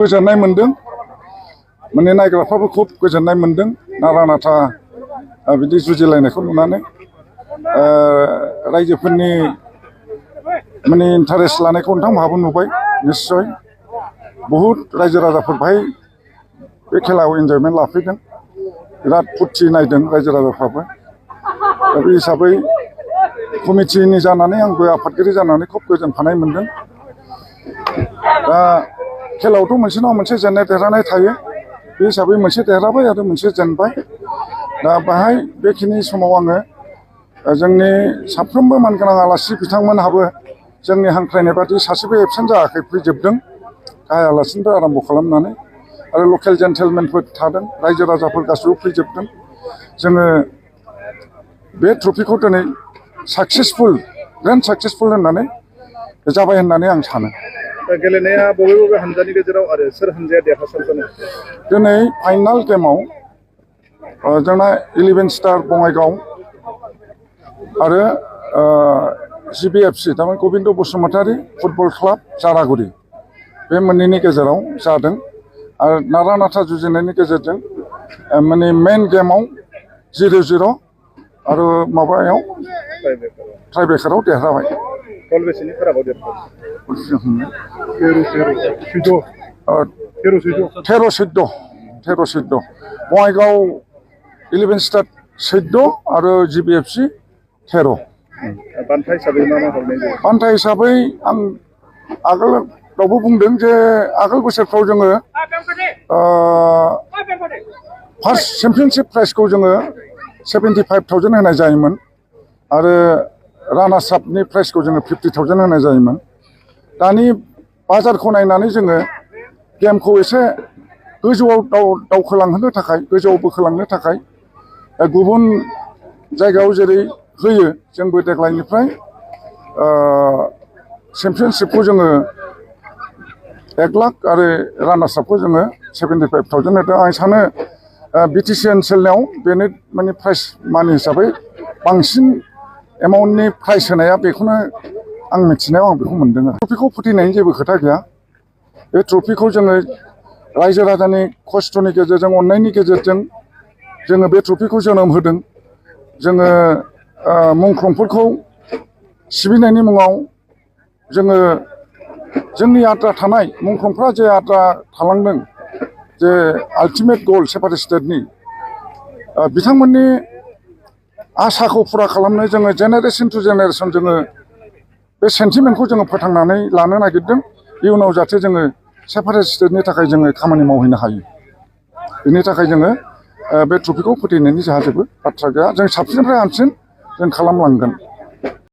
गोजोननाय मोनदों माने नायग्राफ्राबो खुब गोजोननाय मोनदों नारा नाथा बिदि जुजिलायनायखौ नुनानै रायजोफोरनि माने इन्टारेस्ट लानायखौ नोंथांमोनहाबो नुबाय निश्चय बहुत रायजो राजाफोर बाहाय बे खेलायाव एन्जयमेन्ट लाफैदों बिराद फुरथि नायदों रायजो राजाफ्राबो दा बे हिसाबै कमिटिनि जानानै आंबो आफादगिरि जानानै खुब गोजोनफानाय मोनदों। दा खेलायावथ' मोनसे नङा मोनसे जेननाय देरहानाय थायो बे हिसाबै मोनसे देरहाबाय आरो मोनसे जेनबाय। दा बाहाय बेखिनि समाव आङो जोंनि साफ्रोमबो मानगोनां आलासि बिथांमोनहाबो जोंनि हांख्रायनाय बादि सासेबो एबसेन्ट जायाखै फैजोबदों गाहाय आलासिनिफ्राय आराम्भ खालामनानै आरो लकेल जेन्टेलमेनफोर थादों रायजो राजाफोर गासिबो फैजोबदों। जोङो बे ट्रफिखौ दिनै साक्सेसफुल ग्रेन्ड साक्सेसफुल होननानै जाबाय होननानै आं सानो। गेलेनाया बबे बबे हानजानि गेजेराव आरो सोर हानजाया देरहासार जानो? दिनै फाइनाल गेमाव जोंना 11 स्टार बङाइगाव आरो GBFC थारमाने गबिन्द बसुमतारी फुटबल क्लाब जारागुरि बे मोननैनि गेजेराव जादों आरो नारा नाथा जुजिनायनि गेजेरजों माने मेइन गेमाव 0-0 आरो माबायाव टाइब्रेकाराव देरहाबाय। गल बेसेनि फारागाव देरहाबाय? 13-14 बङाइगाव 11 स्टार 14 आरो GBFC 13। बान्था हिसाबै मा मा हरनाय जायो? बान्था हिसाबै आं आगोलावबो बुंदों जे आगोल बोसोरफ्राव जोङो फार्स्ट चेम्पियनशिप प्राइजखौ जोङो 75,000 होनाय जायोमोन आरो रानार्स आपनि प्राइजखौ जोङो 50,000 होनाय जायोमोन। दानि बाजारखौ नायनानै जोङो गेमखौ एसे गोजौआव दावखोलांहोनो थाखाय गोजौआव बोखोलांनो थाखाय गुबुन जायगायाव जेरै होयो जोंबो देग्लायनिफ्राय चेम्पियनशिपखौ जोङो 1 लाख आरो रानार्स आपखौ जोङो 75,000 होदों। आं सानो BTC ओनसोलाव बेनो माने प्राइज मानि हिसाबै बांसिन एमाउन्टनि प्राइज होनाया बेखौनो आं मिथिनायाव आं बेखौ मोनदों। ट्रफिखौ फोथैनायनि जेबो खोथा गैया। बे ट्रफिखौ जोङो रायजो राजानि खस्थ'नि गेजेरजों अननायनि गेजेरजों जोङो बे ट्रफिखौ जोनोम होदों। जोङो मुंख्लंफोरखौ सिबिनायनि मुङाव जोङो जोंनि आद्रा थानाय मुंख्लंफ्रा जे आद्रा थालांदों जे आल्टिमेट गल सेपारेट स्टेटनि बिथांमोननि आसाखौ फुरा खालामनो जोङो जेनेरेसन टु जेनेरेसन जोङो बे सेन्टिमेन्टखौ जोङो फोथांनानै लानो नागिरदों। इयुनाव जाहाथे जोङो सेपारेट स्टेटनि थाखाय जोङो खामानि मावहैनो हायो बेनि थाखाय जोङो बे ट्रफिखौ फोथैनायनि जोंहा जेबो बाथ्रा गैया। जों साबसिननिफ्राय हामसिन जों खालामलांगोन।